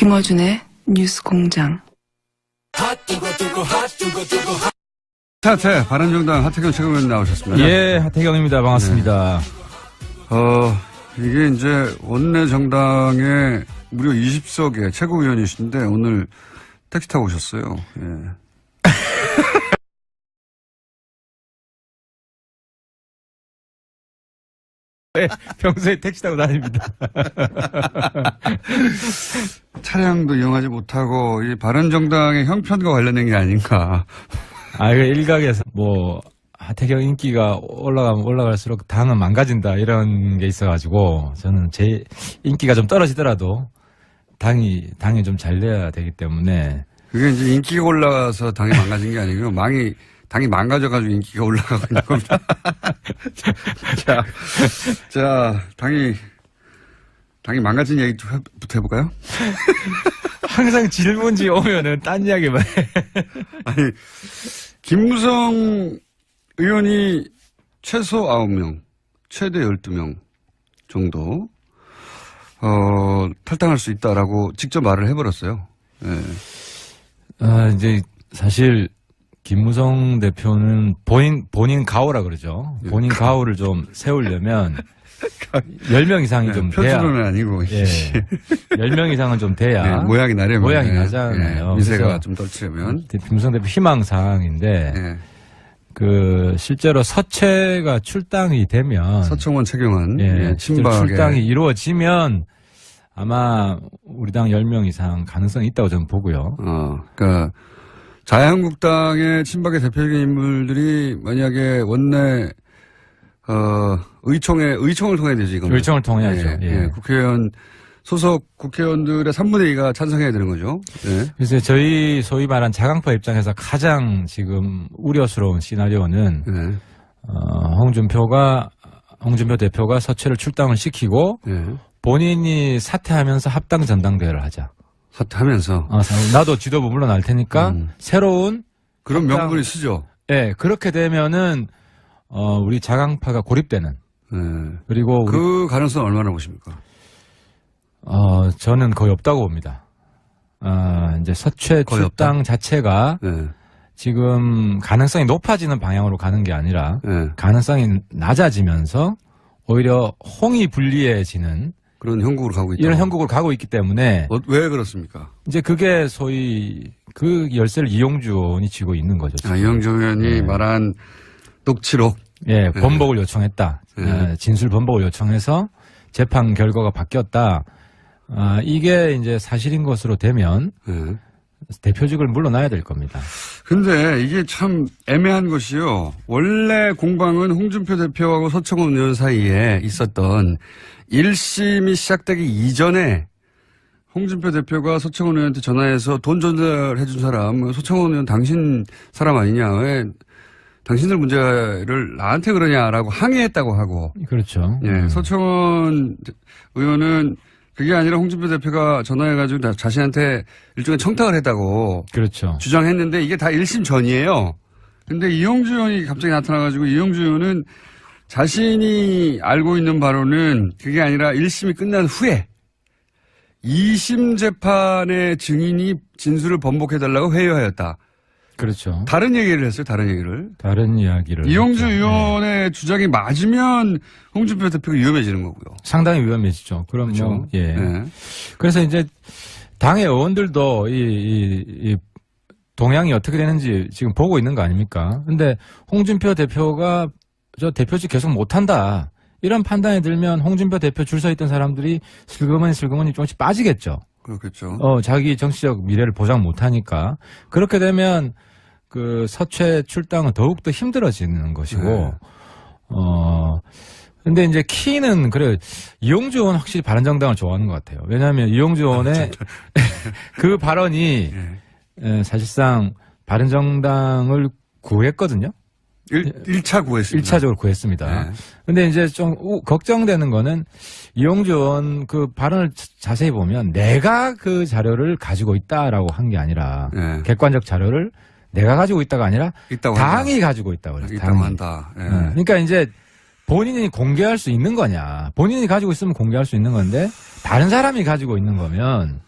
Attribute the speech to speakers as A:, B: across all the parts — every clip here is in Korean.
A: 김어준의 뉴스공장.
B: 하태, 바른정당 하태경 최고위원 나오셨습니다.
C: 예, 하태경입니다. 반갑습니다.
B: 이게 이제 원내 정당의 무려 20석의 최고위원이신데 오늘 택시 타고 오셨어요. 예.
C: 네, 평소에 택시 타고 다닙니다.
B: 차량도 이용하지 못하고 이 바른정당의 형편과 관련된 게 아닌가.
C: 아, 이거 일각에서 하태경 인기가 올라가면 올라갈수록 당은 망가진다 이런 게 있어가지고 저는 제 인기가 좀 떨어지더라도 당이 좀 잘 돼야 되기 때문에.
B: 그게 이제 인기가 올라가서 당이 망가진 게 아니고요. 당이 망가져가지고 인기가 올라가고 있는 겁니다. 자, 당이 망가진 얘기 좀부터 해볼까요?
C: 항상 질문지 오면은 딴 이야기만 해.
B: 아니, 김무성 의원이 최소 9명, 최대 12명 정도, 탈당할 수 있다라고 직접 말을 해버렸어요. 네.
C: 이제 사실, 김무성 대표는 본인 가오라 그러죠. 본인 가오를 좀 세우려면 10명 이상이 좀 돼야.
B: 표준어는 아니고.
C: 예. 10명 이상은 좀 돼야.
B: 네, 모양이 나려면.
C: 모양이 나잖아요.
B: 미세가 좀 떨치려면.
C: 김무성 대표 희망사항인데, 실제로 서채가 출당이 되면.
B: 서청원 최경환.
C: 친박에. 출당이 이루어지면 아마 우리 당 10명 이상 가능성이 있다고 저는 보고요.
B: 그러니까 자유한국당의 친박의 대표적인 인물들이 만약에 원내 의총을 통해야 되지, 이건.
C: 의총을 통해야죠.
B: 국회의원, 소속 국회의원들의 3분의 2가 찬성해야 되는 거죠.
C: 그래서 저희 소위 말한 자강파 입장에서 가장 지금 우려스러운 시나리오는, 홍준표 대표가 서채를 출당을 시키고, 본인이 사퇴하면서 합당 전당대회를 하자.
B: 사퇴하면서?
C: 나도 지도부 물러날 테니까, 새로운.
B: 그런 명분이 쓰죠.
C: 예, 그렇게 되면은, 우리 자강파가 고립되는. 그리고.
B: 그 가능성 얼마나 보십니까?
C: 저는 거의 없다고 봅니다. 이제 서채 출당 자체가. 지금 가능성이 높아지는 방향으로 가는 게 아니라. 가능성이 낮아지면서 오히려 홍이 불리해지는.
B: 그런 형국으로 가고 있다.
C: 이런 형국으로 가고 있기 때문에.
B: 왜 그렇습니까?
C: 이제 그게 소위 그 열쇠를 이용주 의원이 쥐고 있는 거죠. 지금.
B: 이용주 의원이 말한 녹취록.
C: 번복을 요청했다. 진술 번복을 요청해서 재판 결과가 바뀌었다. 이게 이제 사실인 것으로 되면 대표직을 물러나야 될 겁니다.
B: 근데 이게 참 애매한 것이요. 원래 공방은 홍준표 대표하고 서청원 의원 사이에 있었던 1심이 시작되기 이전에 홍준표 대표가 서청원 의원한테 전화해서 돈 전달해 준 사람, 서청원 의원 당신 사람 아니냐, 왜 당신들 문제를 나한테 그러냐라고 항의했다고 하고.
C: 그렇죠.
B: 서청원 의원은 그게 아니라 홍준표 대표가 전화해가지고 자신한테 일종의 청탁을 했다고.
C: 그렇죠.
B: 주장했는데 이게 다 1심 전이에요. 근데 이용주 의원이 갑자기 나타나가지고 이용주 의원은 자신이 알고 있는 바로는 그게 아니라 1심이 끝난 후에 2심 재판의 증인이 진술을 번복해달라고 회유하였다.
C: 그렇죠.
B: 다른 얘기를 했어요, 다른 얘기를.
C: 다른 이야기를.
B: 이용주 의원의 주장이 맞으면 홍준표 대표가 위험해지는 거고요.
C: 상당히 위험해지죠. 그럼
B: 그렇죠.
C: 그래서 이제 당의 의원들도 이 동향이 어떻게 되는지 지금 보고 있는 거 아닙니까? 근데 홍준표 대표가 저 대표직 계속 못한다. 이런 판단이 들면 홍준표 대표 줄 서 있던 사람들이 슬그머니 조금씩 빠지겠죠.
B: 그렇겠죠.
C: 자기 정치적 미래를 보장 못하니까. 그렇게 되면 그 서채 출당은 더욱더 힘들어지는 것이고. 근데 이제 키는 이용주 의원 확실히 바른정당을 좋아하는 것 같아요. 왜냐하면 이용주 의원의 그 발언이 사실상 바른정당을 구했거든요.
B: 1차 구했습니다.
C: 1차적으로 구했습니다. 근데 이제 좀 걱정되는 거는 이용주 의원 그 발언을 자세히 보면 내가 그 자료를 가지고 있다라고 한 게 아니라 객관적 자료를 내가 가지고 있다가 아니라 당이 한다. 가지고 있다고 그래요.
B: 있다고 한다.
C: 그러니까 이제 본인이 공개할 수 있는 거냐. 본인이 가지고 있으면 공개할 수 있는 건데 다른 사람이 가지고 있는 거면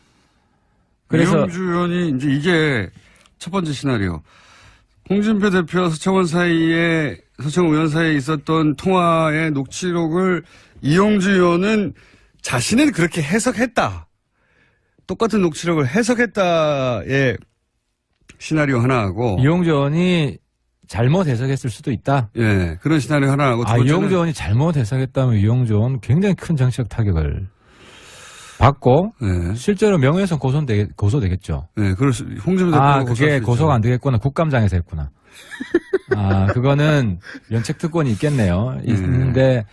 C: 그래서
B: 이용주 의원이 이제 이게 첫 번째 시나리오. 홍준표 대표와 서청원 의원 사이에 있었던 통화의 녹취록을 이용주 의원은 자신은 그렇게 해석했다. 똑같은 녹취록을 해석했다의 시나리오 하나하고.
C: 이용주 의원이 잘못 해석했을 수도 있다.
B: 예, 그런 시나리오 하나하고.
C: 이용주 의원이 잘못 해석했다면 이용주 의원은 굉장히 큰 정치적 타격을 받고
B: 네.
C: 실제로 명예훼손 고소되겠죠.
B: 네, 홍준표 대표가
C: 그게 고소가 안 되겠구나. 국감장에서 했구나. 그거는 면책 특권이 있겠네요. 있는데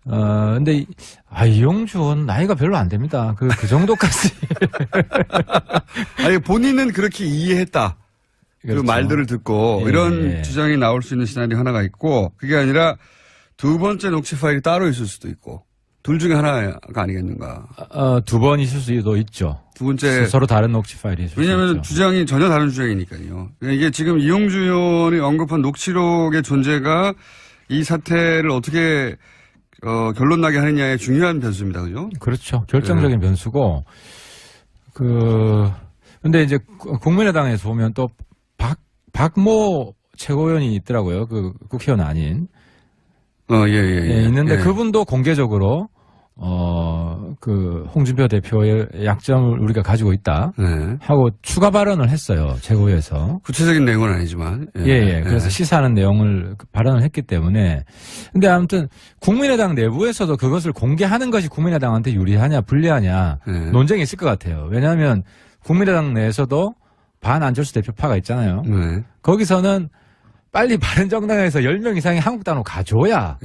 C: 근데 이용주 의원 나이가 별로 안 됩니다. 그 정도까지.
B: 아니 본인은 그렇게 이해했다.
C: 그렇죠.
B: 그 말들을 듣고 이런 주장이 나올 수 있는 시나리오 하나가 있고 그게 아니라 두 번째 녹취 파일이 따로 있을 수도 있고. 둘 중에 하나가 아니겠는가.
C: 두 번 있을 수도 있죠.
B: 두 번째.
C: 서로 다른 녹취 파일이 있을 수 있죠.
B: 왜냐하면 주장이 전혀 다른 주장이니까요. 이게 지금 이용주 의원이 언급한 녹취록의 존재가 이 사태를 어떻게 결론 나게 하느냐의 중요한 변수입니다. 그죠?
C: 그렇죠. 결정적인 변수고. 근데 이제 국민의당에서 보면 또 박모 최고위원이 있더라고요. 그 국회의원 아닌. 있는데 그분도 공개적으로 그 홍준표 대표의 약점을 우리가 가지고 있다 하고 추가 발언을 했어요. 최고위에서.
B: 구체적인 내용은 아니지만.
C: 그래서 시사하는 내용을 발언을 했기 때문에. 근데 아무튼 국민의당 내부에서도 그것을 공개하는 것이 국민의당한테 유리하냐 불리하냐 논쟁이 있을 것 같아요. 왜냐하면 국민의당 내에서도 반 안철수 대표파가 있잖아요. 거기서는 빨리 바른정당에서 10명 이상이 한국당으로 가줘야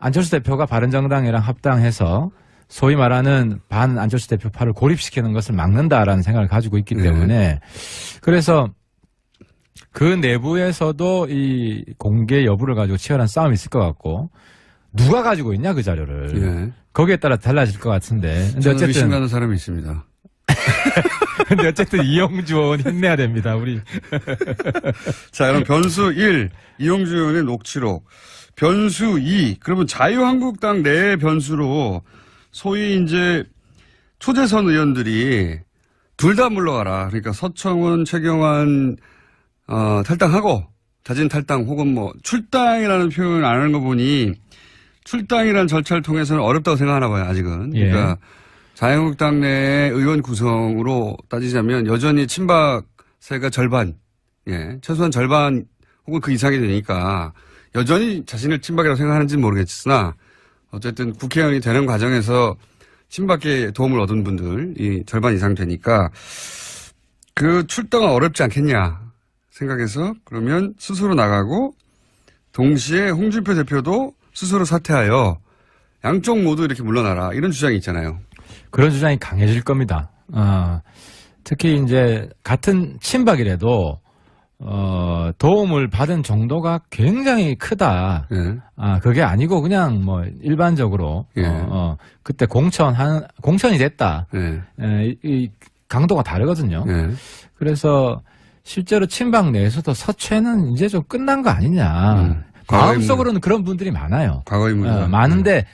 C: 안철수 대표가 바른정당이랑 합당해서 소위 말하는 반 안철수 대표파를 고립시키는 것을 막는다라는 생각을 가지고 있기 때문에 그래서 그 내부에서도 이 공개 여부를 가지고 치열한 싸움이 있을 것 같고 누가 가지고 있냐 그 자료를 거기에 따라 달라질 것 같은데 근데
B: 어쨌든 의심가는 사람이 있습니다.
C: 근데 어쨌든 이용주 의원 힘내야 됩니다. 우리.
B: 자, 그럼 변수 1 이용주 의원의 녹취록. 변수 2 그러면 자유한국당 내 변수로 소위 이제 초재선 의원들이 둘 다 물러가라. 그러니까 서청원, 최경환 탈당하고 자진 탈당 혹은 뭐 출당이라는 표현을 안 하는 거 보니 출당이라는 절차를 통해서는 어렵다고 생각하나 봐요. 아직은. 그러니까 자유한국당 내 의원 구성으로 따지자면 여전히 친박세가 절반, 최소한 절반 혹은 그 이상이 되니까 여전히 자신을 친박이라고 생각하는지는 모르겠으나 어쨌든 국회의원이 되는 과정에서 친박계 도움을 얻은 분들이 절반 이상 되니까 그 출당은 어렵지 않겠냐 생각해서 그러면 스스로 나가고 동시에 홍준표 대표도 스스로 사퇴하여 양쪽 모두 이렇게 물러나라 이런 주장이 있잖아요.
C: 그런 주장이 강해질 겁니다. 특히 이제 같은 친박이라도 도움을 받은 정도가 굉장히 크다. 그게 아니고 그냥 뭐 일반적으로 그때 공천이 됐다. 이 강도가 다르거든요. 그래서 실제로 친박 내에서도 서체는 이제 좀 끝난 거 아니냐. 마음속으로는 그런 분들이 많아요.
B: 과거의 문제.
C: 많은데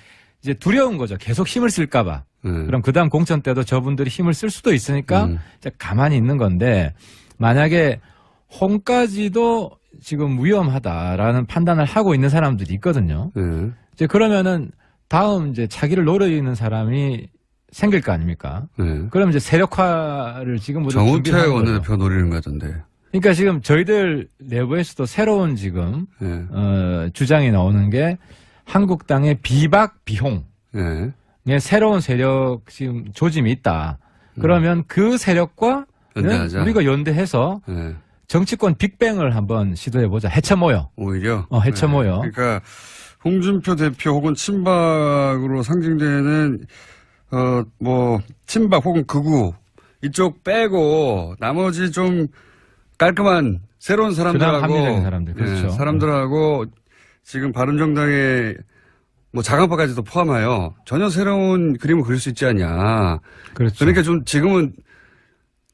C: 이제 두려운 거죠. 계속 힘을 쓸까봐. 그럼 그 다음 공천 때도 저분들이 힘을 쓸 수도 있으니까 이제 가만히 있는 건데 만약에 홍까지도 지금 위험하다라는 판단을 하고 있는 사람들이 있거든요. 이제 그러면은 다음 이제 차기를 노리는 사람이 생길 거 아닙니까? 그럼 이제 세력화를 지금부터
B: 정우택 원내대표가 노리는 거던데.
C: 그러니까 지금 저희들 내부에서도 새로운 지금 주장이 나오는 게 한국당의 비박 비홍. 새로운 세력 지금 조짐이 있다. 그러면 그 세력과 우리가 연대해서 정치권 빅뱅을 한번 시도해보자. 해쳐모여.
B: 오히려?
C: 해쳐모여.
B: 그러니까 홍준표 대표 혹은 친박으로 상징되는 친박 혹은 극우 이쪽 빼고 나머지 좀 깔끔한 새로운 사람들하고
C: 합리적인 사람들. 그렇죠.
B: 사람들하고 지금 바른정당의 자강파까지도 포함하여 전혀 새로운 그림을 그릴 수 있지 않냐.
C: 그렇죠.
B: 그러니까 좀 지금은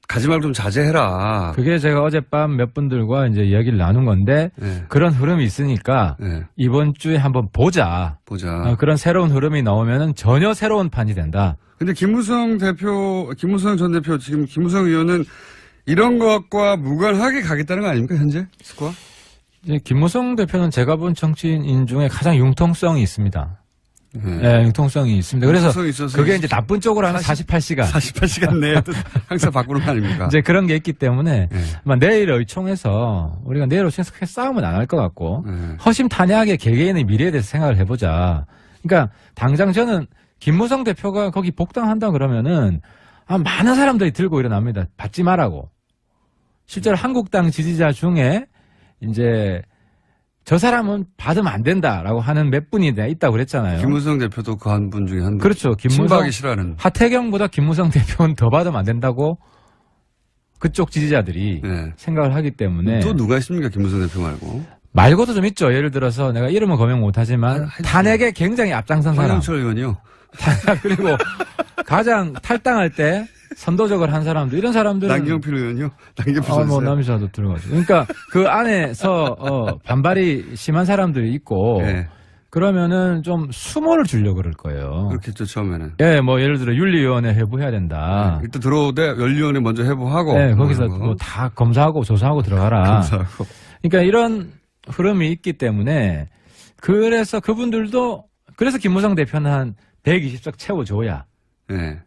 B: 가지 말고 좀 자제해라.
C: 그게 제가 어젯밤 몇 분들과 이제 이야기를 나눈 건데
B: 네.
C: 그런 흐름이 있으니까
B: 네.
C: 이번 주에 한번 보자. 그런 새로운 흐름이 나오면은 전혀 새로운 판이 된다.
B: 근데 김무성 전 대표, 지금 김무성 의원은 이런 것과 무관하게 가겠다는 거 아닙니까, 현재? 스코어?
C: 이제 김무성 대표는 제가 본 정치인 중에 가장 융통성이 있습니다. 네, 융통성이 있습니다. 그래서 그게 이제 나쁜 쪽으로 하면 48시간.
B: 48시간 내에도 항상 바꾸는 거 아닙니까?
C: 이제 그런 게 있기 때문에
B: 네.
C: 아마 내일 의총에서 우리가 내일 의총에서 크게 싸움은 안 할 것 같고
B: 네.
C: 허심탄회하게 개개인의 미래에 대해서 생각을 해보자. 그러니까 당장 저는 김무성 대표가 거기 복당한다 그러면은 많은 사람들이 들고 일어납니다. 받지 말라고. 실제로 한국당 지지자 중에 이제 저 사람은 받으면 안 된다라고 하는 몇 분이 있다고 그랬잖아요.
B: 김무성 대표도 그 한 분 중에 한 분.
C: 그렇죠.
B: 친박이 싫어하는.
C: 하태경보다 김무성 대표는 더 받으면 안 된다고 그쪽 지지자들이
B: 네.
C: 생각을 하기 때문에.
B: 또 누가 있습니까? 김무성 대표 말고.
C: 말고도 좀 있죠. 예를 들어서 내가 이름은 거명 못하지만 탄핵에 굉장히 앞장선 사람.
B: 황영철 의원이요.
C: 그리고 가장 탈당할 때 선도적을 한 사람들, 이런 사람들은.
B: 남경필 의원이요? 남경필 선수.
C: 남이사도 들어가죠. 그러니까 그 안에서 반발이 심한 사람들이 있고.
B: 네.
C: 그러면은 좀 수모를 주려고 그럴 거예요.
B: 그렇겠죠, 처음에는.
C: 예, 뭐 예를 들어 윤리위원회 해부해야 된다.
B: 일단 들어오되 윤리위원회 먼저 해부하고.
C: 네, 거기서 뭐 다 검사하고 조사하고 들어가라.
B: 검사하고.
C: 그러니까 이런 흐름이 있기 때문에 그래서 그분들도 그래서 김무성 대표는 한 120석 채워줘야.
B: 네.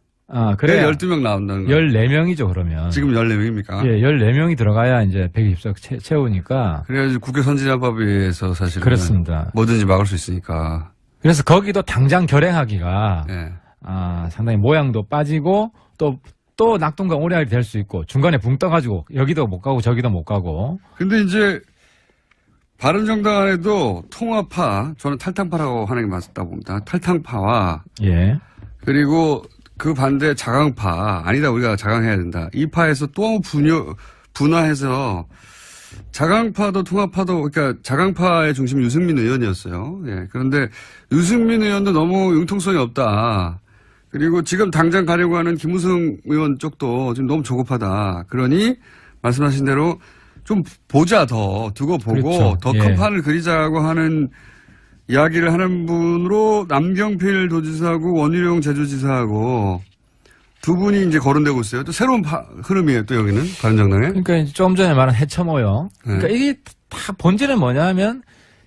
C: 그래
B: 12명 나온다는 거.
C: 14명이죠, 그러면.
B: 지금 14명입니까?
C: 예, 14명이 들어가야 이제 120석 채우니까.
B: 그래야지 국회 선진화법에 의해서 사실은.
C: 그렇습니다.
B: 뭐든지 막을 수 있으니까.
C: 그래서 거기도 당장 결행하기가.
B: 네.
C: 상당히 모양도 빠지고 또 낙동강 오래알이 될 수 있고 중간에 붕 떠가지고 여기도 못 가고 저기도 못 가고.
B: 근데 이제 바른정당 안에도 통합파, 저는 탈당파라고 하는 게 맞다고 봅니다. 탈당파와.
C: 예.
B: 그리고 그 반대 자강파, 아니다 우리가 자강해야 된다. 이 파에서 또 분화해서 자강파도 통합파도, 그러니까 자강파의 중심 유승민 의원이었어요. 예. 그런데 유승민 의원도 너무 융통성이 없다. 그리고 지금 당장 가려고 하는 김무성 의원 쪽도 지금 너무 조급하다. 그러니 말씀하신 대로 좀 보자, 두고 보고
C: 그렇죠.
B: 더 큰 판을 그리자고 하는 이야기를 하는 분으로 남경필 도지사하고 원희룡 제주지사하고 두 분이 이제 거론되고 있어요. 또 새로운 흐름이에요, 또 여기는 바른정당에.
C: 그러니까 이제 좀 전에 말한 해처모형. 그러니까
B: 네.
C: 이게 다 본질은 뭐냐면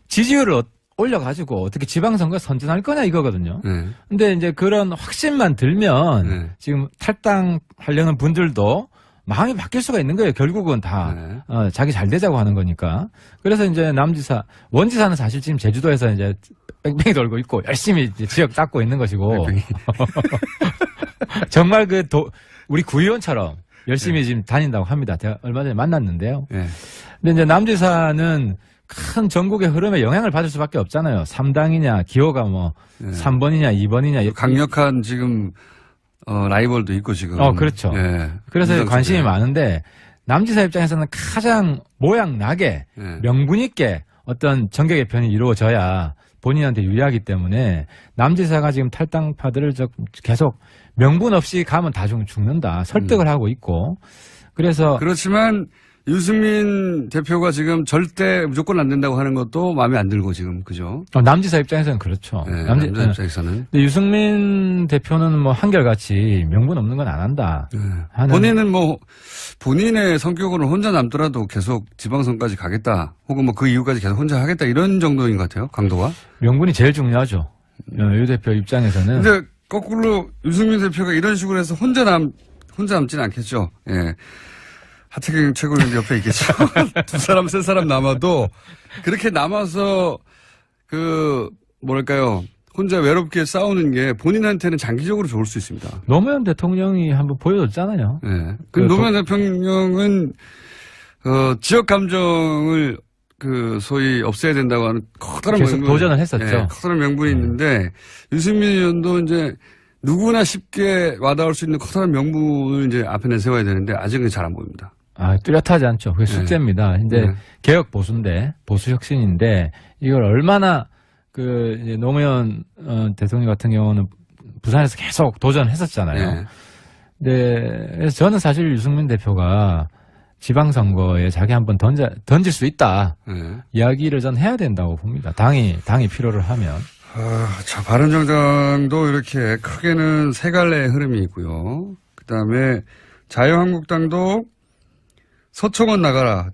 C: 지지율을 올려가지고 어떻게 지방선거 선전할 거냐 이거거든요.
B: 네.
C: 근데 이제 그런 확신만 들면
B: 네.
C: 지금 탈당하려는 분들도 마음이 바뀔 수가 있는 거예요. 결국은 다
B: 네.
C: 자기 잘 되자고 하는 거니까. 그래서 이제 남지사, 원지사는 사실 지금 제주도에서 이제 뺑뺑이 돌고 있고 열심히 이제 지역 닦고 있는 것이고. 정말 우리 구의원처럼 열심히
B: 네.
C: 지금 다닌다고 합니다. 제가 얼마 전에 만났는데요.
B: 네.
C: 근데 이제 남지사는 큰 전국의 흐름에 영향을 받을 수밖에 없잖아요. 3당이냐, 기호가 뭐
B: 네.
C: 3번이냐, 2번이냐.
B: 강력한 지금 라이벌도 있고 지금.
C: 그렇죠.
B: 예.
C: 그래서 관심이 많은데 남지사 입장에서는 가장 모양 나게
B: 예.
C: 명분 있게 어떤 정계 개편이 이루어져야 본인한테 유리하기 때문에 남지사가 지금 탈당파들을 계속 명분 없이 가면 다 죽는다 설득을 하고 있고 그래서
B: 그렇지만 유승민 대표가 지금 절대 무조건 안 된다고 하는 것도 마음에 안 들고 지금 그죠?
C: 남지사 입장에서는 그렇죠.
B: 네, 남지사 입장에서는.
C: 근데 유승민 대표는 뭐 한결같이 명분 없는 건 안 한다.
B: 네. 본인은 뭐 본인의 성격으로는 혼자 남더라도 계속 지방선까지 가겠다. 혹은 뭐 그 이후까지 계속 혼자 하겠다 이런 정도인 것 같아요. 강도가.
C: 명분이 제일 중요하죠. 유 대표 입장에서는.
B: 근데 거꾸로 유승민 대표가 이런 식으로 해서 혼자 남지는 않겠죠. 예. 하태경 최고위원 옆에 있겠죠. 두 사람, 세 사람 남아도 그렇게 남아서 뭐랄까요. 혼자 외롭게 싸우는 게 본인한테는 장기적으로 좋을 수 있습니다.
C: 노무현 대통령이 한번 보여줬잖아요.
B: 네. 노무현 대통령은, 지역 감정을 소위 없애야 된다고 하는 커다란
C: 계속
B: 명분.
C: 도전을 했었죠.
B: 네, 커다란 명분이 있는데 유승민 의원도 이제 누구나 쉽게 와닿을 수 있는 커다란 명분을 이제 앞에 내세워야 되는데 아직은 잘 안 보입니다.
C: 뚜렷하지 않죠. 그게 숙제입니다. 이제 개혁 보수인데, 보수 혁신인데, 이걸 얼마나 이제 노무현 대통령 같은 경우는 부산에서 계속 도전했었잖아요. 네, 그래서 저는 사실 유승민 대표가 지방선거에 자기 한번 던질 수 있다.
B: 네.
C: 이야기를 전 해야 된다고 봅니다. 당이 필요를 하면.
B: 자, 바른정당도 이렇게 크게는 세 갈래의 흐름이 있고요. 그 다음에 자유한국당도 서청원 나가라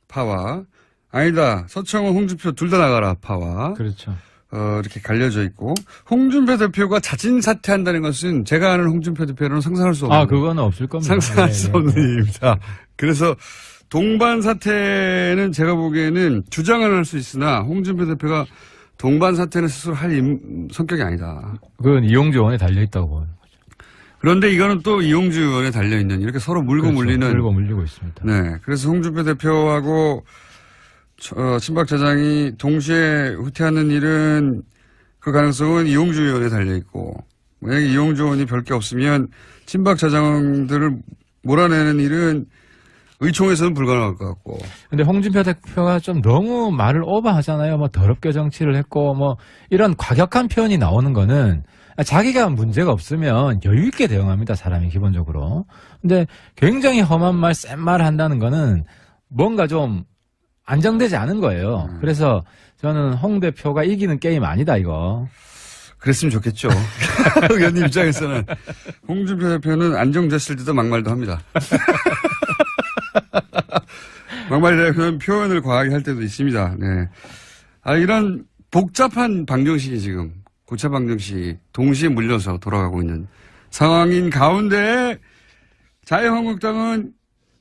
B: 파와, 아니다, 서청원 홍준표 둘 다 나가라 파와.
C: 그렇죠.
B: 이렇게 갈려져 있고, 홍준표 대표가 자진 사퇴한다는 것은 제가 아는 홍준표 대표로는 상상할 수 없는.
C: 그거는 없을 겁니다.
B: 상상할 수 없는 일입니다. 그래서 동반 사퇴는 제가 보기에는 주장을 할 수 있으나 홍준표 대표가 동반 사퇴는 스스로 할 성격이 아니다.
C: 그건 이용주 의원에 달려있다고 보는 거죠.
B: 그런데 이거는 또 이용주 의원에 달려있는 이렇게 서로 물고
C: 그렇죠.
B: 물리는.
C: 물고 물리고 있습니다.
B: 네. 그래서 홍준표 대표하고 친박저장이 동시에 후퇴하는 일은 그 가능성은 이용주 의원에 달려있고, 만약에 이용주 의원이 별 게 없으면 친박저장들을 몰아내는 일은 의총에서는 불가능할 것 같고.
C: 근데 홍준표 대표가 좀 너무 말을 오버하잖아요. 뭐 더럽게 정치를 했고 뭐 이런 과격한 표현이 나오는 거는 자기가 문제가 없으면 여유 있게 대응합니다. 사람이 기본적으로. 근데 굉장히 험한 말, 센 말을 한다는 거는 뭔가 좀 안정되지 않은 거예요. 그래서 저는 홍 대표가 이기는 게임 아니다 이거.
B: 그랬으면 좋겠죠. 의원님 입장에서는 홍준표 대표는 안정됐을 때도 막말도 합니다. 막말이라면 표현을 과하게 할 때도 있습니다. 네. 이런 복잡한 방정식이 지금 고체 방정식이 동시에 물려서 돌아가고 있는 상황인 가운데 자유한국당은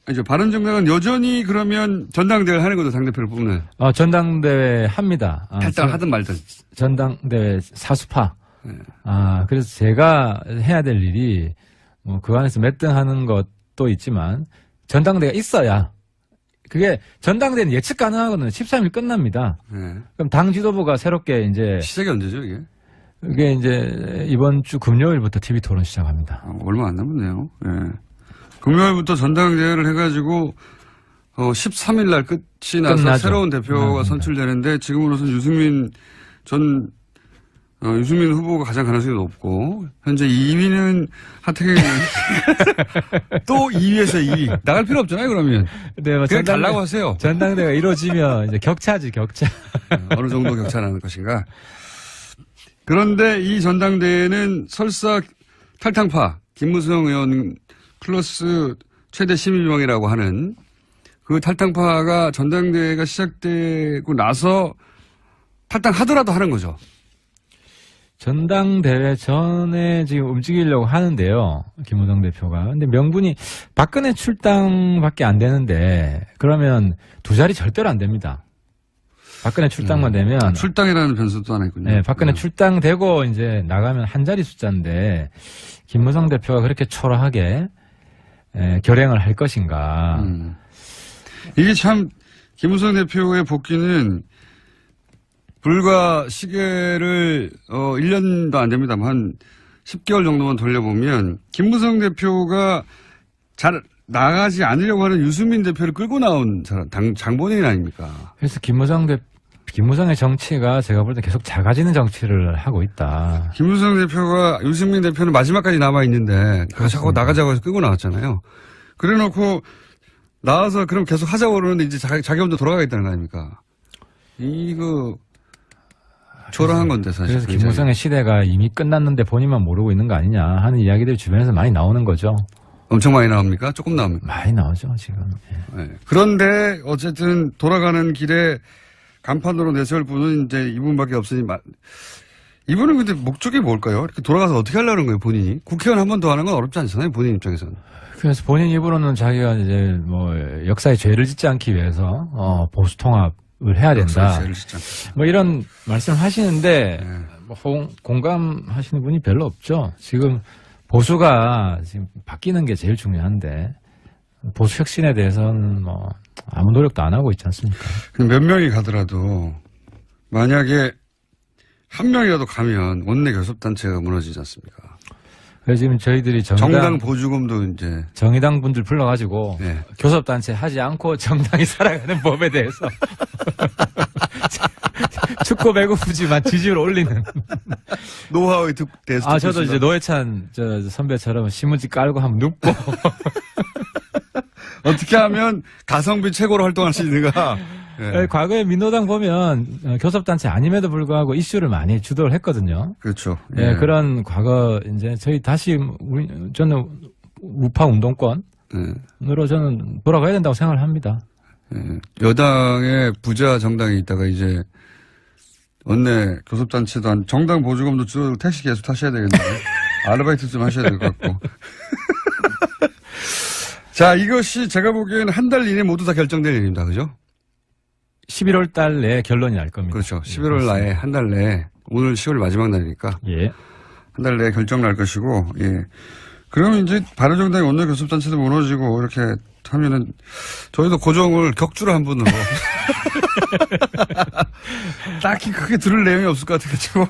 B: 아니죠. 바른정당은 여전히 그러면 전당대회를 하는 거죠. 당대표를 뽑는.
C: 전당대회 합니다.
B: 탈당을 하든 말든.
C: 전당대회 사수파.
B: 네.
C: 그래서 제가 해야 될 일이 뭐 그 안에서 몇 등 하는 것도 있지만 전당대회가 있어야 그게 전당대회는 예측 가능하거든요. 13일 끝납니다.
B: 네.
C: 그럼 당 지도부가 새롭게 이제
B: 시작이 언제죠, 이게?
C: 이게 이제 이번 주 금요일부터 TV 토론 시작합니다.
B: 얼마 안 남았네요. 네. 금요일부터 전당대회를 해가지고 13일 날 끝이 나서
C: 끝나죠.
B: 새로운 대표가 선출되는데 지금으로서는 유승민 후보가 가장 가능성이 높고 현재 2위는 하태경 또 2위에서 2위 나갈 필요 없잖아요. 그러면
C: 네, 뭐
B: 그냥 달라고 하세요.
C: 전당대회가 이루어지면 이제 격차지 격차.
B: 어느 정도 격차 나는 것인가. 그런데 이 전당대회는 설사 탈당파 김무성 의원 플러스 최대 심의위원이라고 하는 그 탈당파가 전당대회가 시작되고 나서 탈당하더라도 하는 거죠.
C: 전당대회 전에 지금 움직이려고 하는데요. 김무성 대표가. 근데 명분이 박근혜 출당밖에 안 되는데 그러면 두 자리 절대로 안 됩니다. 박근혜 출당만 되면.
B: 출당이라는 변수도 하나 있군요.
C: 네, 박근혜 출당되고 이제 나가면 한 자리 숫자인데 김무성 대표가 그렇게 초라하게 결행을 할 것인가.
B: 이게 참 김무성 대표의 복귀는 불과 시계를 1년도 안 됩니다만 한 10개월 정도만 돌려보면 김무성 대표가 잘 나가지 않으려고 하는 유승민 대표를 끌고 나온 장본인 아닙니까? 그래서
C: 김무성의 정치가 제가 볼 때 계속 작아지는 정치를 하고 있다.
B: 김무성 대표가 유승민 대표는 마지막까지 남아 있는데 자꾸 나가자고 해서 끌고 나왔잖아요. 그래놓고 나와서 그럼 계속 하자고 그러는데 이제 자기 혼자 돌아가겠다는 거 아닙니까? 이거 초라한 건데 사실.
C: 그래서 김무성의 시대가 이미 끝났는데 본인만 모르고 있는 거 아니냐 하는 이야기들이 주변에서 많이 나오는 거죠.
B: 엄청 많이 나옵니까? 조금 나옵니까?
C: 많이 나오죠 지금.
B: 네. 그런데 어쨌든 돌아가는 길에 간판으로 내세울 분은 이제 이분밖에 없으니 이분은 근데 목적이 뭘까요? 이렇게 돌아가서 어떻게 하려는 거예요 본인이? 국회의원 한 번 더 하는 건 어렵지 않잖아요 본인 입장에서는.
C: 그래서 본인 입으로는 자기가 이제 뭐 역사에 죄를 짓지 않기 위해서 보수 통합을 해야 된다.
B: 죄를 짓지 않겠다.
C: 뭐 이런 말씀을 하시는데 뭐 공감하시는 분이 별로 없죠. 지금 보수가 지금 바뀌는 게 제일 중요한데 보수 혁신에 대해서는 뭐 아무 노력도 안 하고 있지 않습니까?
B: 몇 명이 가더라도 만약에 한 명이라도 가면 원내 교섭단체가 무너지지 않습니까?
C: 그래서 지금 저희들이
B: 정당 보조금도 이제
C: 정의당 분들 불러가지고 교섭단체 하지 않고 정당이 살아가는 법에 대해서 춥고 배고프지만 지지율 올리는.
B: 노하우에 대해서.
C: 아, 저도 이제 노회찬 선배처럼 신문지 깔고 한번 눕고.
B: 어떻게 하면 가성비 최고로 활동할 수 있는가. 예.
C: 과거에 민노당 보면 교섭단체 아님에도 불구하고 이슈를 많이 주도를 했거든요.
B: 그렇죠.
C: 예, 그런 과거 이제 저희 다시 저는 우파 운동권으로 저는 돌아가야 된다고 생각을 합니다.
B: 예. 여당의 부자 정당이 있다가 이제 원내 교섭단체도 정당 보조금도 줄어들고 택시 계속 타셔야 되겠네요. 아르바이트 좀 하셔야 될 것 같고. 자, 이것이 제가 보기에는 한 달 이내 모두 다 결정될 일입니다. 그죠?
C: 11월 달 내에 결론이 날 겁니다.
B: 그렇죠. 11월 나에 한 달 내에 오늘 10월 마지막 날이니까
C: 예.
B: 한 달 내에 결정 날 것이고, 예. 그러면 이제 바른정당의 원내 교섭단체도 무너지고 이렇게 하면은 저희도 고정을 격주로 한 분으로 딱히 크게 들을 내용이 없을 것 같아가지고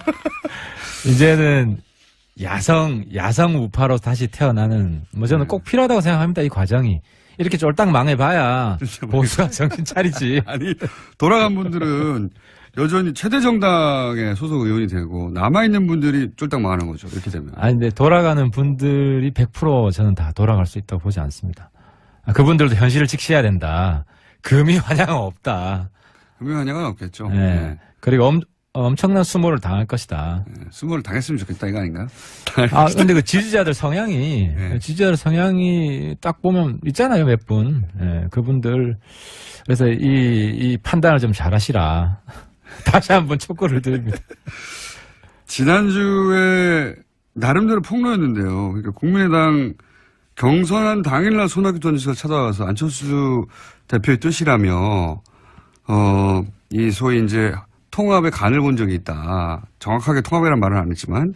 C: 이제는 야성 우파로 다시 태어나는 뭐 저는 꼭 필요하다고 생각합니다. 이 과정이. 이렇게 쫄딱 망해봐야 보수가 정신 차리지.
B: 아니 돌아간 분들은 여전히 최대 정당의 소속 의원이 되고 남아있는 분들이 쫄딱 망하는 거죠. 이렇게 되면.
C: 아니 근데 돌아가는 분들이 100% 저는 다 돌아갈 수 있다고 보지 않습니다. 그분들도 현실을 직시해야 된다. 금이 환영은 없다.
B: 금이 환영은 없겠죠.
C: 네.
B: 네.
C: 그리고 엄청난 수모를 당할 것이다.
B: 네. 수모를 당했으면 좋겠다 이거 아닌가?
C: 아 근데 그 지지자들 성향이 딱 보면 있잖아요 몇 분. 네, 그분들 그래서 이 판단을 좀 잘하시라. 다시 한번 촉구를 드립니다.
B: 지난주에 나름대로 폭로였는데요. 그러니까 국민의당 경선한 당일날 손학규 전 지사가 찾아와서 안철수 대표의 뜻이라며 이 소위 이제 통합의 간을 본 적이 있다. 정확하게 통합이라는 말은 안 했지만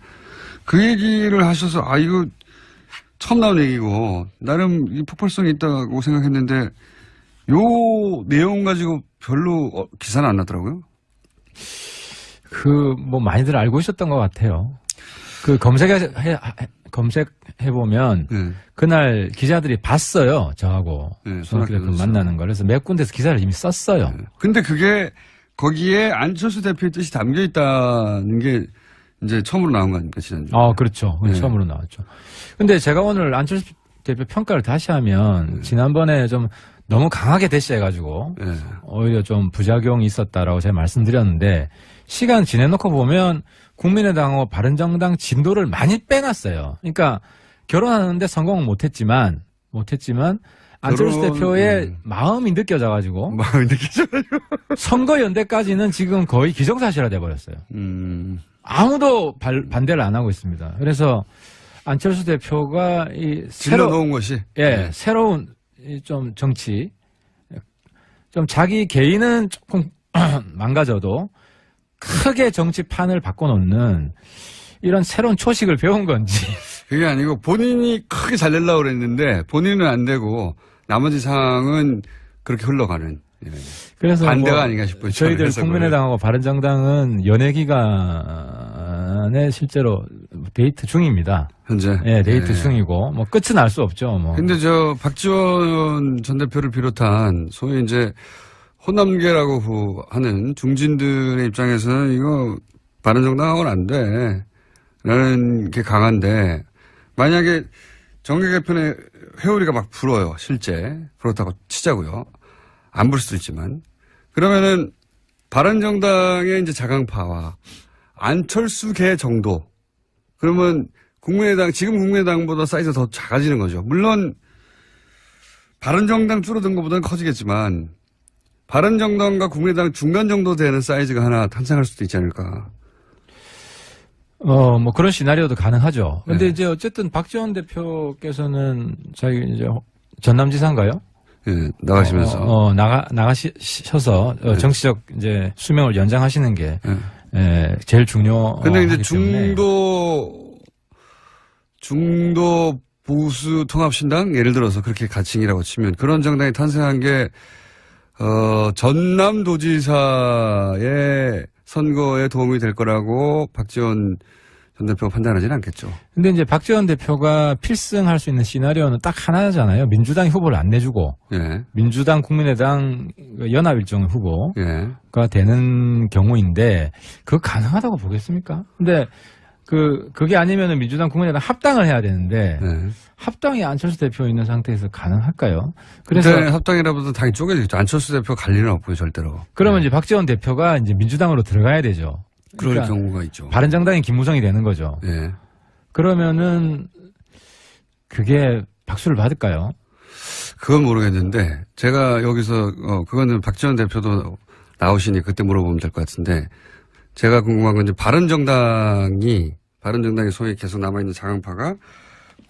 B: 그 얘기를 하셔서 아 이거 처음 나온 얘기고 나름 이 폭발성이 있다고 생각했는데 요 내용 가지고 별로 기사는 안 났더라고요.
C: 뭐 많이들 알고 있었던 것 같아요. 검색해보면 그날 기자들이 봤어요. 저하고 손학규 대표 만나는 거. 그래서 몇 군데서 기사를 이미 썼어요.
B: 근데 그게 거기에 안철수 대표의 뜻이 담겨 있다는 게 이제 처음으로 나온 거 아닙니까, 지난주?
C: 그렇죠. 처음으로 나왔죠. 근데 제가 오늘 안철수 대표 평가를 다시 하면 지난번에 좀 너무 강하게 대시해가지고 오히려 좀 부작용이 있었다라고 제가 말씀드렸는데 시간 지내놓고 보면 국민의당하고 바른정당 진도를 많이 빼놨어요. 그러니까 결혼하는데 성공은 못했지만 안철수 대표의 마음이 느껴져가지고 선거 연대까지는 지금 거의 기정사실화 돼버렸어요. 아무도 반대를 안 하고 있습니다. 그래서 안철수 대표가
B: 질러놓은 것이
C: 새로운 좀 정치 좀 자기 개인은 조금 망가져도 크게 정치판을 바꿔놓는 이런 새로운 초식을 배운 건지.
B: 그게 아니고 본인이 크게 잘 내려고 그랬는데 본인은 안 되고 나머지 상황은 그렇게 흘러가는.
C: 그래서
B: 반대가 아닌가 싶어요.
C: 저희들 국민의당하고 바른정당은 연애 기간에 실제로 데이트 중입니다.
B: 현재.
C: 네, 데이트 중이고 뭐 끝은 알 수 없죠. 뭐.
B: 근데 박지원 전 대표를 비롯한 소위 이제 호남계라고 하는 중진들의 입장에서는 이거 바른정당하고는 안 돼. 라는 게 강한데 만약에 정계 개편의 회오리가 막 불어요. 실제. 그렇다고 치자고요. 안 불 수도 있지만. 그러면은 바른정당의 이제 자강파와 안철수계 정도. 그러면 지금 국민의당보다 사이즈가 더 작아지는 거죠. 물론 바른정당 줄어든 것보다는 커지겠지만 바른정당과 국민의당 중간 정도 되는 사이즈가 하나 탄생할 수도 있지 않을까.
C: 뭐 그런 시나리오도 가능하죠. 근데 이제 어쨌든 박지원 대표께서는 자기 이제 전남지사인가요?
B: 예, 나가시면서.
C: 나가셔서 정치적 이제 수명을 연장하시는 게 제일 중요.
B: 근데 이제 중도 보수 통합신당 예를 들어서 그렇게 가칭이라고 치면 그런 정당이 탄생한 게 전남도지사의 선거에 도움이 될 거라고 박지원 전 대표가 판단하지는 않겠죠.
C: 근데 이제 박지원 대표가 필승할 수 있는 시나리오는 딱 하나잖아요. 민주당이 후보를 안 내주고
B: 예.
C: 민주당, 국민의당 연합 일정 후보가
B: 예.
C: 되는 경우인데 그거 가능하다고 보겠습니까? 근데 그게 아니면은 민주당, 국민의당 합당을 해야 되는데
B: 예.
C: 합당이 안철수 대표 있는 상태에서 가능할까요? 그래서
B: 합당이라보다 당이 쪼개지겠죠. 안철수 대표 갈 일은 없고요, 절대로.
C: 그러면 이제 박지원 대표가 이제 민주당으로 들어가야 되죠.
B: 그럴
C: 그러니까
B: 경우가 있죠.
C: 바른정당이 김무성이 되는 거죠.
B: 예.
C: 그러면은 그게 박수를 받을까요?
B: 그건 모르겠는데 제가 여기서 그거는 박지원 대표도 나오시니 그때 물어보면 될 것 같은데 제가 궁금한 건 이제 바른정당이 소위 계속 남아있는 자강파가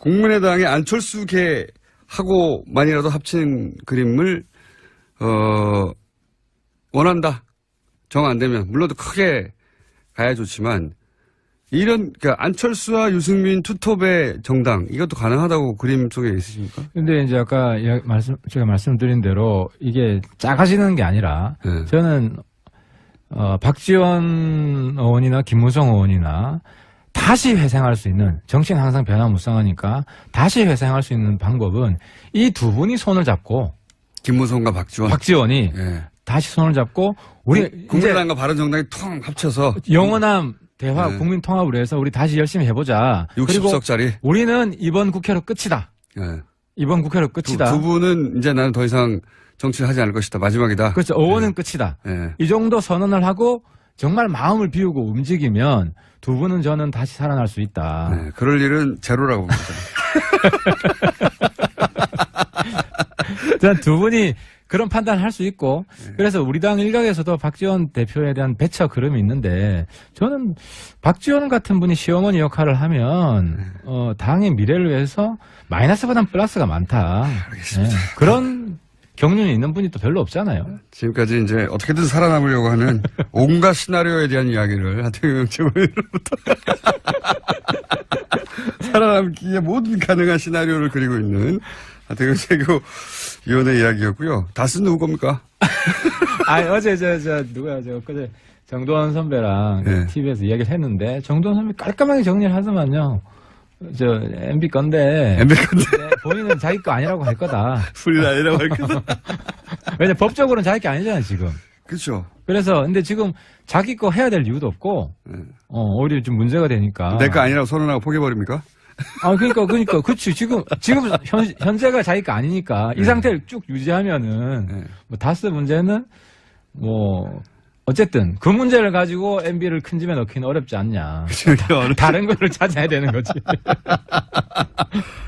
B: 국민의당의 안철수계하고만이라도 합친 그림을 원한다. 정 안 되면 물론 더 크게 가야 좋지만 이런 그러니까 안철수와 유승민 투톱의 정당 이것도 가능하다고 그림 속에 있으십니까?
C: 근데 이제 아까 제가 말씀드린 대로 이게 작아지는 게 아니라
B: 네.
C: 저는 박지원 의원이나 김무성 의원이나 다시 회생할 수 있는 정치는 항상 변화무쌍하니까 다시 회생할 수 있는 방법은 이 두 분이 손을 잡고
B: 김무성과
C: 박지원이
B: 예.
C: 다시 손을 잡고 우리
B: 국민의당과 바른정당이 통 합쳐서
C: 영원한 대화
B: 네.
C: 국민 통합을 위해서 우리 다시 열심히 해보자.
B: 60석짜리.
C: 그리고 우리는 이번 국회로 끝이다.
B: 예.
C: 이번 국회로 끝이다.
B: 두 분은 이제 나는 더 이상 정치를 하지 않을 것이다. 마지막이다.
C: 그렇죠. 의원은 끝이다.
B: 예.
C: 이 정도 선언을 하고 정말 마음을 비우고 움직이면 두 분은 저는 다시 살아날 수 있다.
B: 네, 그럴 일은 제로라고 봅니다.
C: 저는 두 분이 그런 판단을 할 수 있고 그래서 우리 당 일각에서도 박지원 대표에 대한 배척 그름이 있는데 저는 박지원 같은 분이 시어머니 역할을 하면 당의 미래를 위해서 마이너스보다는 플러스가 많다.
B: 알겠습니다.
C: 네, 그런 경륜이 있는 분이 또 별로 없잖아요.
B: 지금까지 이제 어떻게든 살아남으려고 하는 온갖 시나리오에 대한 이야기를 하태경 최고위원으로부터 살아남기에 모든 가능한 시나리오를 그리고 있는 하태경 최고위원의 이야기였고요. 다스는 누구 겁니까?
C: 어제 누구야 엊그제 정도원 선배랑
B: 네.
C: TV에서 이야기를 했는데 정도원 선배 깔끔하게 정리를 하더만요. MB 건데.
B: MB 건데.
C: 본인은 자기 거 아니라고 할 거다.
B: 불이 아니라고 할 거다.
C: 왜냐 법적으로는 자기 거 아니잖아요 지금.
B: 그렇죠.
C: 그래서 근데 지금 자기 거 해야 될 이유도 없고 오히려 좀 문제가 되니까.
B: 내 거 아니라고 선언하고 포기해버립니까?
C: 그러니까 그렇지 지금 현재가 자기 거 아니니까 이 상태를 쭉 유지하면은 뭐 다스 문제는 뭐. 어쨌든 그 문제를 가지고 MB를 큰 집에 넣기는 어렵지 않냐. 다른 거를 찾아야 되는 거지.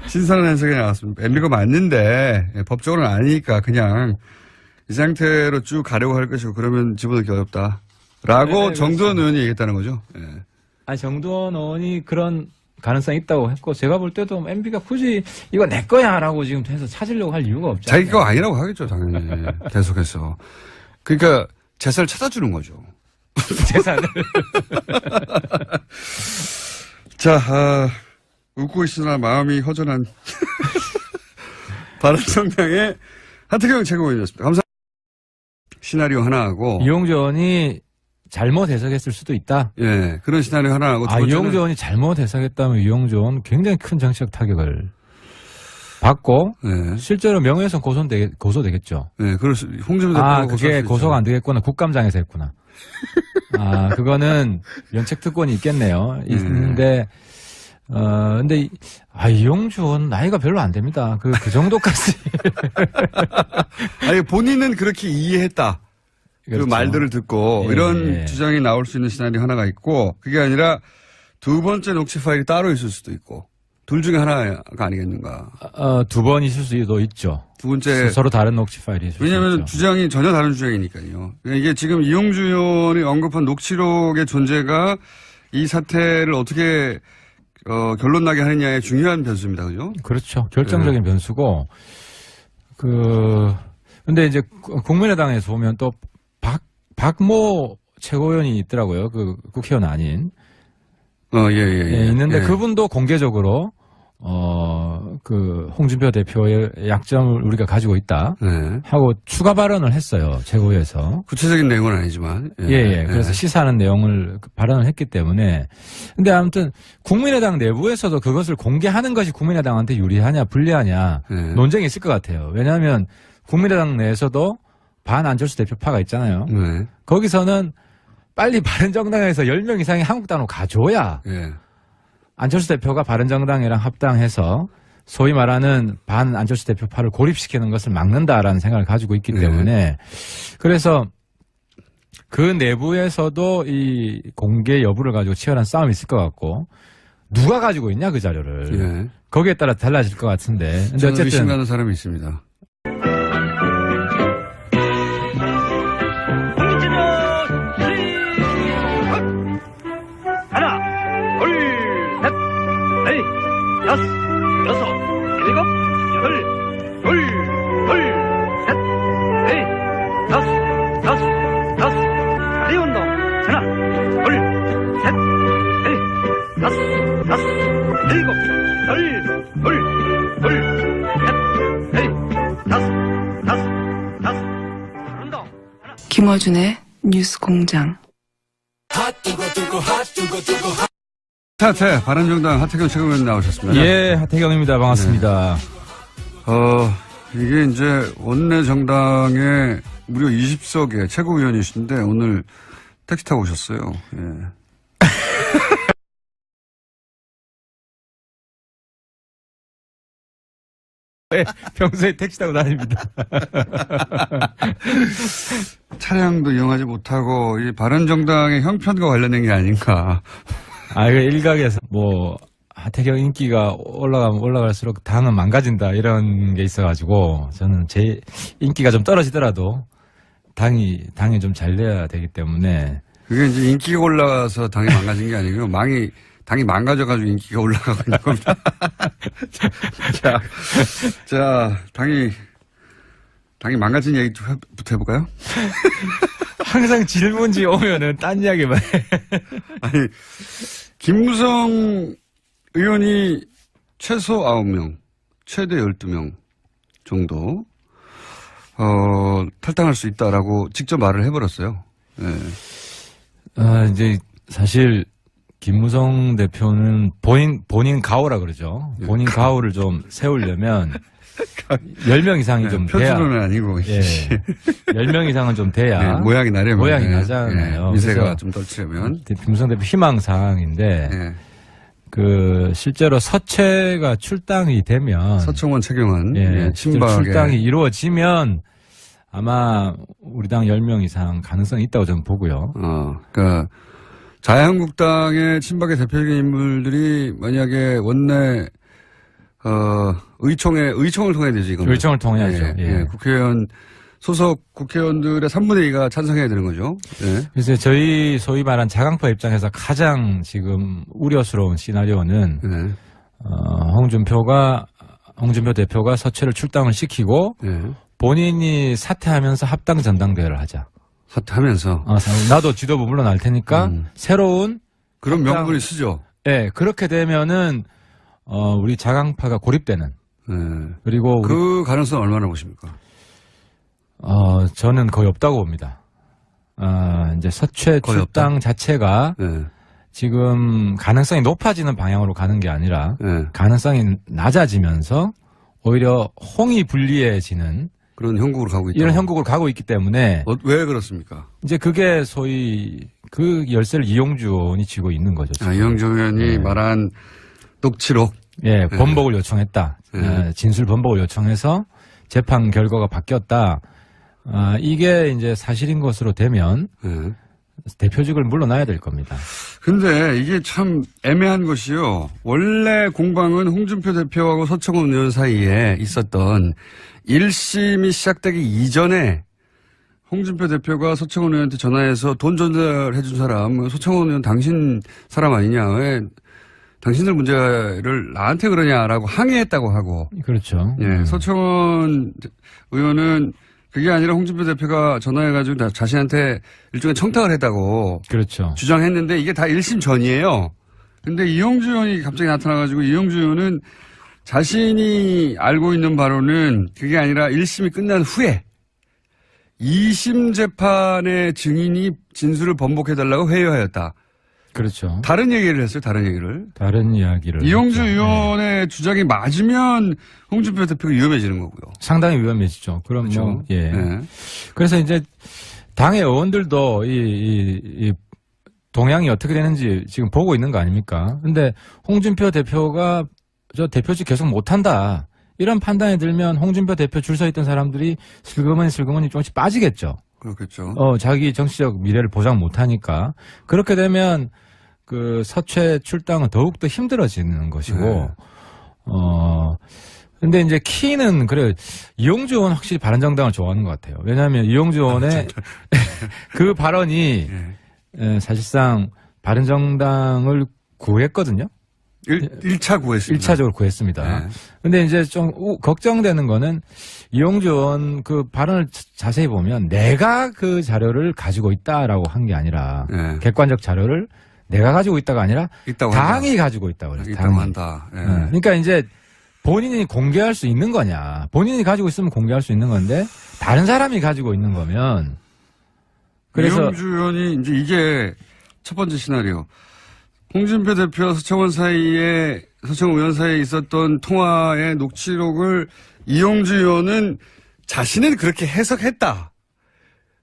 B: 신선한 해석이 나왔습니다. MB가 맞는데 법적으로는 아니니까 그냥 이 상태로 쭉 가려고 할 것이고 그러면 집어넣기 어렵다. 라고
C: 네,
B: 정두원 의원이 얘기했다는 거죠. 네.
C: 아니 정두원 의원이 그런 가능성이 있다고 했고 제가 볼 때도 MB가 굳이 이거 내 거야 라고 지금 해서 찾으려고 할 이유가 없잖아요.
B: 자기 거 아니라고 하겠죠 당연히. 계속해서. 그러니까 재산을 찾아주는 거죠.
C: 재산을.
B: 자, 웃고 있으나 마음이 허전한 바른정당의 하태경 최고위원이었습니다. 감사합니다. 시나리오 하나하고
C: 이용주 의원이 잘못 해석했을 수도 있다.
B: 예, 그런 시나리오 하나하고 두 번째는
C: 이용주 의원이 잘못 해석했다면 이용주 의원은 굉장히 큰 정치적 타격을 받고
B: 네.
C: 실제로 명예훼손 고소되겠죠.
B: 네, 홍준표 대표가
C: 그게 고소가 안 되겠구나. 국감장에서 했구나. 그거는 면책특권이 있겠네요. 있는데 근데 이용주 의원 나이가 별로 안 됩니다. 그 정도까지.
B: 아니 본인은 그렇게 이해했다.
C: 그렇죠.
B: 그 말들을 듣고 이런 주장이 나올 수 있는 시나리오 하나가 있고 그게 아니라 두 번째 녹취 파일이 따로 있을 수도 있고. 둘 중에 하나가 아니겠는가.
C: 두 번 있을 수도 있죠.
B: 두 번째.
C: 서로 다른 녹취 파일이 있을 수 있죠.
B: 왜냐하면 주장이 전혀 다른 주장이니까요. 이게 지금 이용주 의원이 언급한 녹취록의 존재가 이 사태를 어떻게 결론 나게 하느냐의 중요한 변수입니다. 그죠?
C: 그렇죠. 결정적인 변수고. 근데 이제 국민의당에서 보면 또 박모 최고위원이 있더라고요. 그 국회의원 아닌.
B: 예.
C: 있는데 그분도 공개적으로 그 홍준표 대표의 약점을 우리가 가지고 있다
B: 네.
C: 하고 추가 발언을 했어요. 최고위에서.
B: 구체적인 내용은 아니지만.
C: 예. 그래서 시사하는 내용을 발언을 했기 때문에. 근데 아무튼 국민의당 내부에서도 그것을 공개하는 것이 국민의당한테 유리하냐 불리하냐
B: 네.
C: 논쟁이 있을 것 같아요. 왜냐하면 국민의당 내에서도 반 안철수 대표파가 있잖아요.
B: 네.
C: 거기서는 빨리 바른정당에서 10명 이상이 한국당으로 가줘야
B: 예.
C: 안철수 대표가 바른정당이랑 합당해서 소위 말하는 반 안철수 대표파를 고립시키는 것을 막는다라는 생각을 가지고 있기 때문에 그래서 그 내부에서도 이 공개 여부를 가지고 치열한 싸움이 있을 것 같고 누가 가지고 있냐 그 자료를
B: 예.
C: 거기에 따라 달라질 것 같은데 근데
B: 저는
C: 어쨌든
B: 의심가는 사람이 있습니다.
D: 하나, 둘, 셋, 넷, 다섯, 여섯, 일곱, 여덟, 둘, 셋, 넷, 다섯, 다리 운동. 하나, 둘, 셋, 넷, 다섯, 일곱, 여덟, 셋, 넷, 다섯, 운동.
A: 김어준의 뉴스 공장.
B: 하태 바른정당 하태경 최고위원 나오셨습니다.
C: 예 하태경입니다. 반갑습니다.
B: 이게 이제 원내 정당의 무려 20석의 최고위원이신데 오늘 택시 타고 오셨어요. 예.
C: 네, 평소에 택시 타고 다닙니다.
B: 차량도 이용하지 못하고 이 바른정당의 형편과 관련된 게 아닌가.
C: 아, 이거 일각에서 뭐 하태경 인기가 올라가면 올라갈수록 당은 망가진다 이런 게 있어가지고 저는 제 인기가 좀 떨어지더라도 당이 좀 잘 돼야 되기 때문에
B: 그게 이제 인기가 올라가서 당이 망가진 게 아니고요. 당이 망가져가지고 인기가 올라가고 있는 겁니다. 자, 당이 망가진 얘기부터 해볼까요?
C: 항상 질문지 오면은 딴 이야기만 해.
B: 아니, 김무성 의원이 최소 9명, 최대 12명 정도, 탈당할 수 있다라고 직접 말을 해버렸어요. 네.
C: 이제 사실 김무성 대표는 본인 가오라 그러죠. 본인 가오를 좀 세우려면 10명 이상이 좀 돼야.
B: 표준어는 아니고.
C: 예. 10명 이상은 좀 돼야.
B: 네, 모양이 나려면.
C: 모양이 나잖아요.
B: 미세가 좀 떨치려면.
C: 김무성 대표 희망사항인데, 실제로 서채가 출당이 되면.
B: 서청원, 최경환.
C: 예,
B: 친박에.
C: 출당이 이루어지면 아마 우리 당 10명 이상 가능성이 있다고 저는 보고요.
B: 그러니까 자유한국당의 친박의 대표적인 인물들이 만약에 원내 의총을 통해야 되지, 이건.
C: 의총을 통해야죠. 예.
B: 국회의원, 소속 국회의원들의 3분의 2가 찬성해야 되는 거죠. 예.
C: 그래서 저희 소위 말한 자강파 입장에서 가장 지금 우려스러운 시나리오는, 홍준표 대표가 서채를 출당을 시키고, 본인이 사퇴하면서 합당 전당대회를 하자.
B: 사퇴하면서.
C: 나도 지도부 물러날 테니까, 새로운.
B: 그런 명분이 쓰죠.
C: 네, 그렇게 되면은, 우리 자강파가 고립되는. 그리고.
B: 그 가능성 얼마나 보십니까?
C: 저는 거의 없다고 봅니다. 이제 서채 출당 없다? 자체가. 지금 가능성이 높아지는 방향으로 가는 게 아니라. 가능성이 낮아지면서 오히려 홍이 불리해지는.
B: 그런 형국으로 가고 있다.
C: 이런 형국으로 가고 있기 때문에.
B: 왜 그렇습니까?
C: 이제 그게 소위 그 열쇠를 이용주 의원이 쥐고 있는 거죠. 지금.
B: 이용주 의원이 말한 녹취록.
C: 예, 번복을 요청했다. 진술 번복을 요청해서 재판 결과가 바뀌었다. 이게 이제 사실인 것으로 되면 대표직을 물러나야 될 겁니다.
B: 근데 이게 참 애매한 것이요. 원래 공방은 홍준표 대표하고 서청원 의원 사이에 있었던 1심이 시작되기 이전에 홍준표 대표가 서청원 의원한테 전화해서 돈 전달해 준 사람, 서청원 의원 당신 사람 아니냐, 왜 당신들 문제를 나한테 그러냐라고 항의했다고 하고.
C: 그렇죠.
B: 예, 서청원 의원은 그게 아니라 홍준표 대표가 전화해가지고 자신한테 일종의 청탁을 했다고.
C: 그렇죠.
B: 주장했는데 이게 다 1심 전이에요. 근데 이용주 의원이 갑자기 나타나가지고 이용주 의원은 자신이 알고 있는 바로는 그게 아니라 1심이 끝난 후에 2심 재판의 증인이 진술을 번복해달라고 회유하였다.
C: 그렇죠.
B: 다른 얘기를 했어요. 다른 얘기를.
C: 다른 이야기를.
B: 이용주
C: 했죠.
B: 의원의 주장이 맞으면 홍준표 대표가 위험해지는 거고요.
C: 상당히 위험해지죠. 그럼
B: 그렇죠.
C: 뭐, 예.
B: 네.
C: 그래서 이제 당의 의원들도 이 동향이 어떻게 되는지 지금 보고 있는 거 아닙니까? 근데 홍준표 대표가 저 대표직 계속 못한다. 이런 판단이 들면 홍준표 대표 줄 서 있던 사람들이 슬그머니 조금씩 빠지겠죠.
B: 그렇겠죠.
C: 자기 정치적 미래를 보장 못하니까. 그렇게 되면 그 서최 출당은 더욱더 힘들어지는 것이고,
B: 네.
C: 근데 이제 키는 그래 이용주 의원 확실히 바른정당을 좋아하는 것 같아요. 왜냐하면 이용주 의원의 그 발언이 사실상 바른정당을 구했거든요.
B: 1차 구했습니다.
C: 1차적으로 구했습니다.
B: 네.
C: 근데 이제 좀 걱정되는 거는 이용주 의원 그 발언을 자세히 보면 내가 그 자료를 가지고 있다라고 한 게 아니라
B: 네.
C: 객관적 자료를 내가 가지고 있다가 아니라
B: 있다고
C: 당이
B: 한다.
C: 가지고 있다고 그래요.
B: 있다고
C: 당이.
B: 한다. 예.
C: 그러니까 이제 본인이 공개할 수 있는 거냐. 본인이 가지고 있으면 공개할 수 있는 건데 다른 사람이 가지고 있는 거면 그래서
B: 이용주 의원이 이제 이게 첫 번째 시나리오. 홍준표 대표와 서청원 의원 사이에 있었던 통화의 녹취록을 이용주 의원은 자신은 그렇게 해석했다.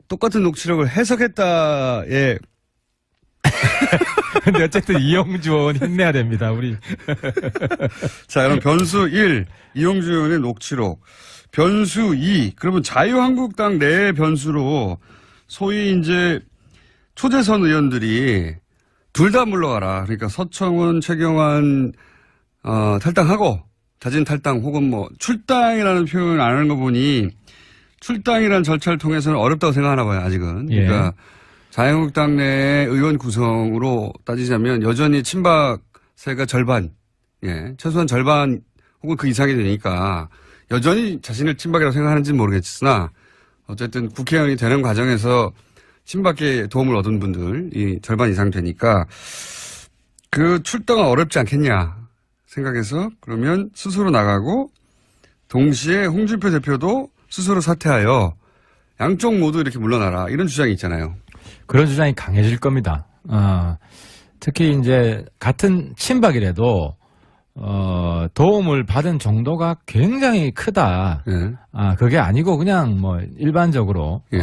B: 똑같은 녹취록을 해석했다에.
C: 근데 어쨌든 이용주 의원 힘내야 됩니다. 우리.
B: 자, 그럼 변수 1, 이용주 의원의 녹취록. 변수 2, 그러면 자유한국당 내의 변수로 소위 이제 초재선 의원들이 둘 다 물러가라. 그러니까 서청원, 최경환, 탈당하고, 자진 탈당 혹은 뭐, 출당이라는 표현을 안 하는 거 보니, 출당이라는 절차를 통해서는 어렵다고 생각하나 봐요, 아직은.
C: 예.
B: 그러니까, 자유한국당 내의 의원 구성으로 따지자면, 여전히 친박세가 절반, 예, 최소한 절반 혹은 그 이상이 되니까, 여전히 자신을 친박이라고 생각하는지는 모르겠으나, 어쨌든 국회의원이 되는 과정에서 친박계 도움을 얻은 분들이 절반 이상 되니까 그 출당은 어렵지 않겠냐 생각해서 그러면 스스로 나가고 동시에 홍준표 대표도 스스로 사퇴하여 양쪽 모두 이렇게 물러나라 이런 주장이 있잖아요.
C: 그런 주장이 강해질 겁니다. 특히 이제 같은 친박이라도 도움을 받은 정도가 굉장히 크다.
B: 예.
C: 그게 아니고 그냥 뭐 일반적으로
B: 예.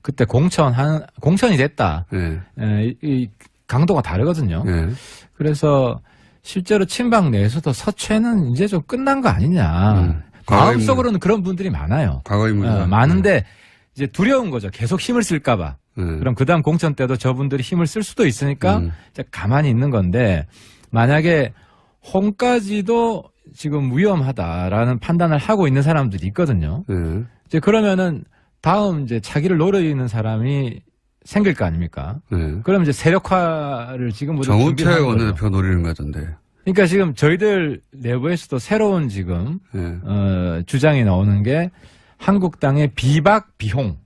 C: 그때 공천이 됐다.
B: 예.
C: 이 강도가 다르거든요.
B: 예.
C: 그래서 실제로 친박 내에서도 서최는 이제 좀 끝난 거 아니냐.
B: 과거의
C: 마음속으로는 그런 분들이 많아요.
B: 과거 인물이다.
C: 많은데 이제 두려운 거죠. 계속 힘을 쓸까봐.
B: 예.
C: 그럼 그 다음 공천 때도 저분들이 힘을 쓸 수도 있으니까 이제 가만히 있는 건데 만약에 홍까지도 지금 위험하다라는 판단을 하고 있는 사람들이 있거든요.
B: 예.
C: 이제 그러면은 다음 이제 차기를 노리는 사람이 생길 거 아닙니까?
B: 예.
C: 그럼 이제 세력화를 지금부터
B: 정우택
C: 준비하는 거죠.
B: 원내대표가 노리는 거 같던데.
C: 그러니까 지금 저희들 내부에서도 새로운 지금
B: 예.
C: 주장이 나오는 게 한국당의 비박 비홍